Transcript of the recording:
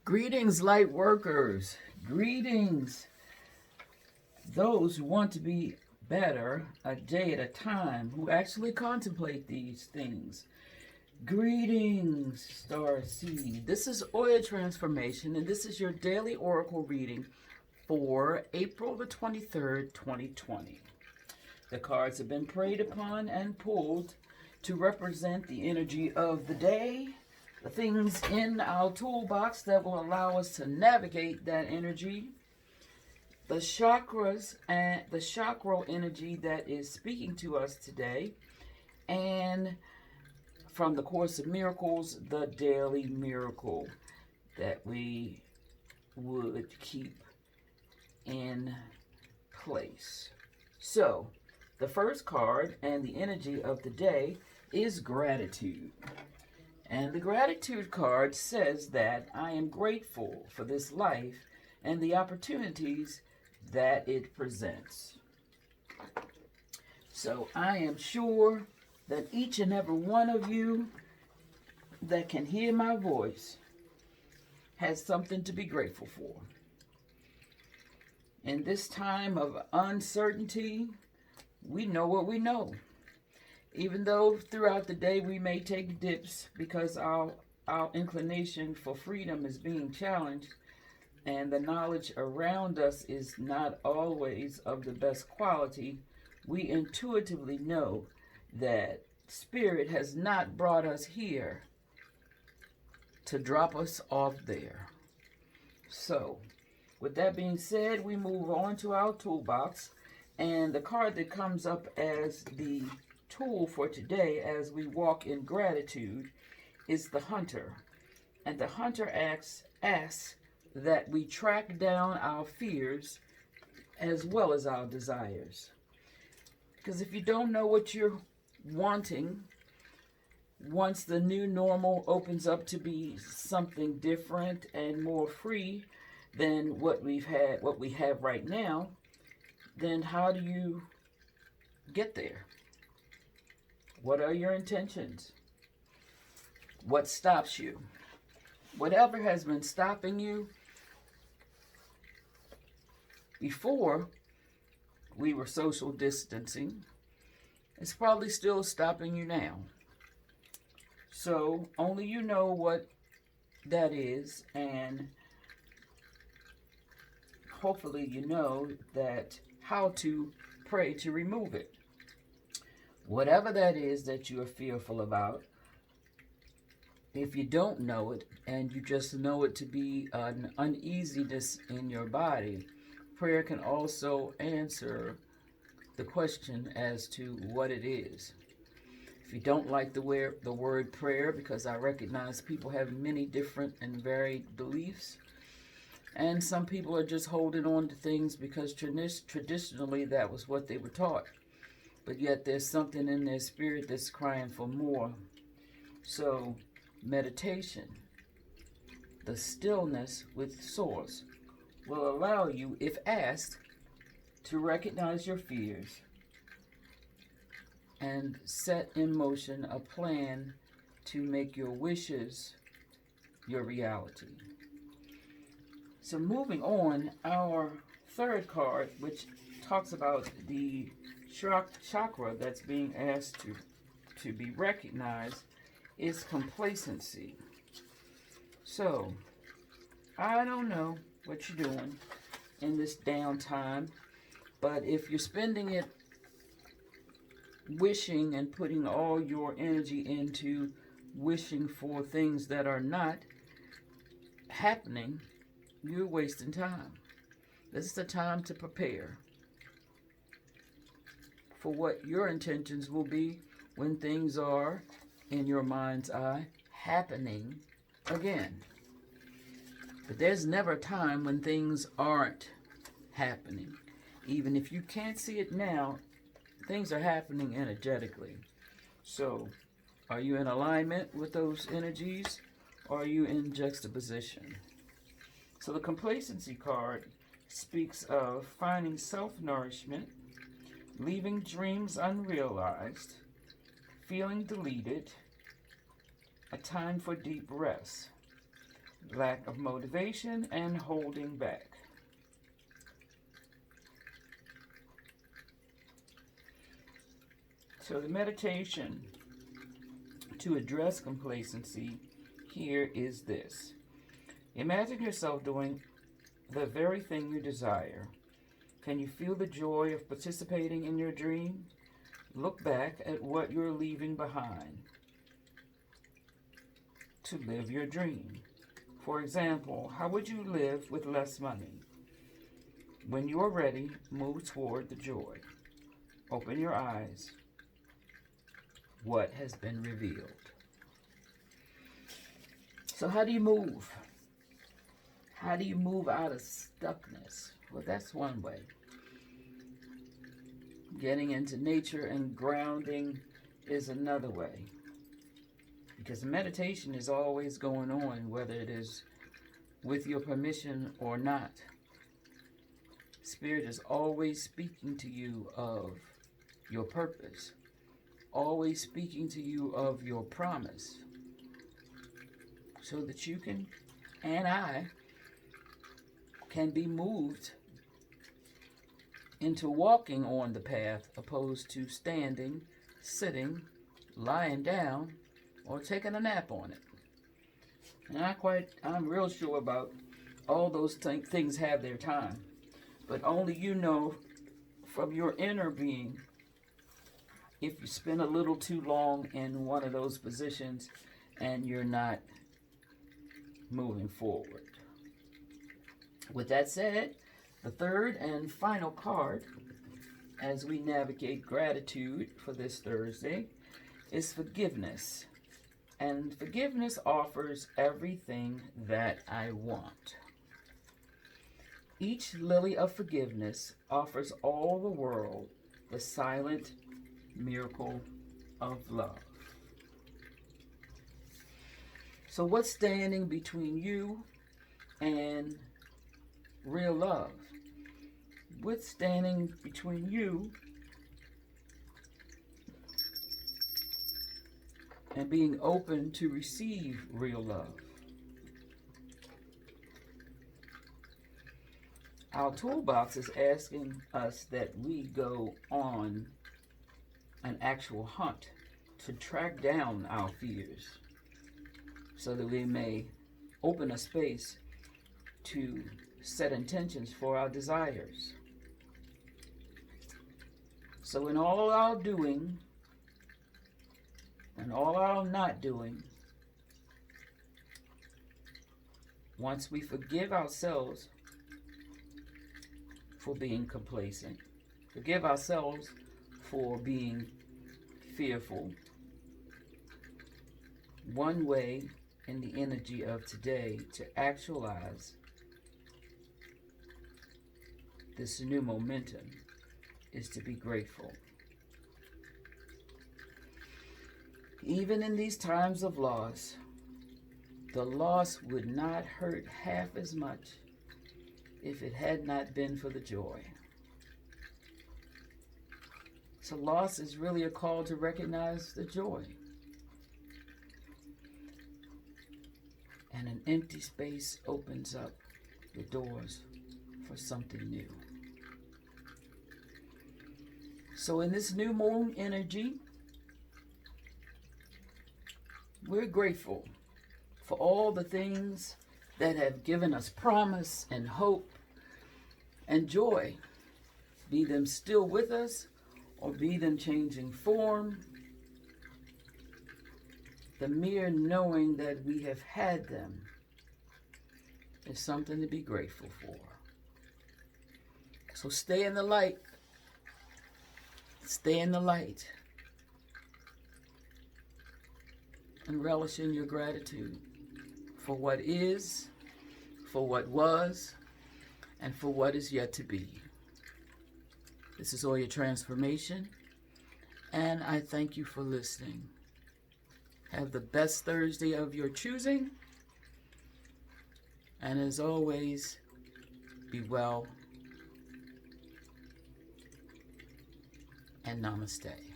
Greetings, light workers. Greetings, those who want to be better a day at a time, who actually contemplate these things. Greetings, Star Seed. This is Oya Transformation, and this is your daily oracle reading for April the 23rd, 2020. The cards have been prayed upon and pulled to represent the energy of the day, the things in our toolbox that will allow us to navigate that energy, the chakras and the chakral energy that is speaking to us today, and from the Course of Miracles, the daily miracle that we would keep in place. So, the first card and the energy of the day is gratitude. And the gratitude card says that I am grateful for this life and the opportunities that it presents. So I am sure that each and every one of you that can hear my voice has something to be grateful for. In this time of uncertainty, we know what we know. Even though throughout the day we may take dips because our inclination for freedom is being challenged and the knowledge around us is not always of the best quality, we intuitively know that Spirit has not brought us here to drop us off there. So, with that being said, we move on to our toolbox, and the card that comes up as the tool for today as we walk in gratitude is the hunter. And the hunter asks that we track down our fears as well as our desires. Because if you don't know what you're wanting, once the new normal opens up to be something different and more free than what we have right now, then how do you get there? What are your intentions? What stops you? Whatever has been stopping you before we were social distancing, it's probably still stopping you now. So only you know what that is, and hopefully you know that how to pray to remove it. Whatever that is that you are fearful about, if you don't know it and you just know it to be an uneasiness in your body, prayer can also answer the question as to what it is. If you don't like the word prayer, because I recognize people have many different and varied beliefs, and some people are just holding on to things because traditionally that was what they were taught. But yet there's something in their spirit that's crying for more. So meditation, the stillness with source, will allow you, if asked, to recognize your fears and set in motion a plan to make your wishes your reality. So moving on, our third card, which talks about the chakra that's being asked to be recognized, is complacency. So, I don't know what you're doing in this downtime, but if you're spending it wishing and putting all your energy into wishing for things that are not happening, you're wasting time. This is the time to prepare for what your intentions will be when things are, in your mind's eye, happening again. But there's never a time when things aren't happening. Even if you can't see it now, things are happening energetically. So, are you in alignment with those energies, or are you in juxtaposition? So the complacency card speaks of finding self-nourishment, leaving dreams unrealized, feeling deleted, a time for deep rest. lack of motivation, and holding back. So the meditation to address complacency here is this. Imagine yourself doing the very thing you desire. Can you feel the joy of participating in your dream? Look back at what you're leaving behind to live your dream. For example, how would you live with less money? When you are ready, move toward the joy. Open your eyes. What has been revealed? So how do you move? How do you move out of stuckness? Well, that's one way. Getting into nature and grounding is another way. Because meditation is always going on, whether it is with your permission or not. Spirit is always speaking to you of your purpose, always speaking to you of your promise, so that you can, and I, can be moved into walking on the path opposed to standing, sitting, lying down, or taking a nap on it. And I'm real sure about all those things have their time. But only you know from your inner being if you spend a little too long in one of those positions and you're not moving forward. With that said, the third and final card as we navigate gratitude for this Thursday is forgiveness. And forgiveness offers everything that I want. Each lily of forgiveness offers all the world the silent miracle of love. So what's standing between you and real love? What's standing between you and being open to receive real love? Our toolbox is asking us that we go on an actual hunt to track down our fears so that we may open a space to set intentions for our desires. So in all our doing and all our not doing, once we forgive ourselves for being complacent, forgive ourselves for being fearful, one way in the energy of today to actualize this new momentum is to be grateful. Even in these times of loss, the loss would not hurt half as much if it had not been for the joy. So loss is really a call to recognize the joy. And an empty space opens up the doors for something new. So in this new moon energy, we're grateful for all the things that have given us promise and hope and joy, be them still with us or be them changing form. The mere knowing that we have had them is something to be grateful for. So stay in the light. Stay in the light. And relish in your gratitude for what is, for what was, and for what is yet to be. This is Oya Transformation, and I thank you for listening. Have the best Thursday of your choosing, and as always, be well, and namaste.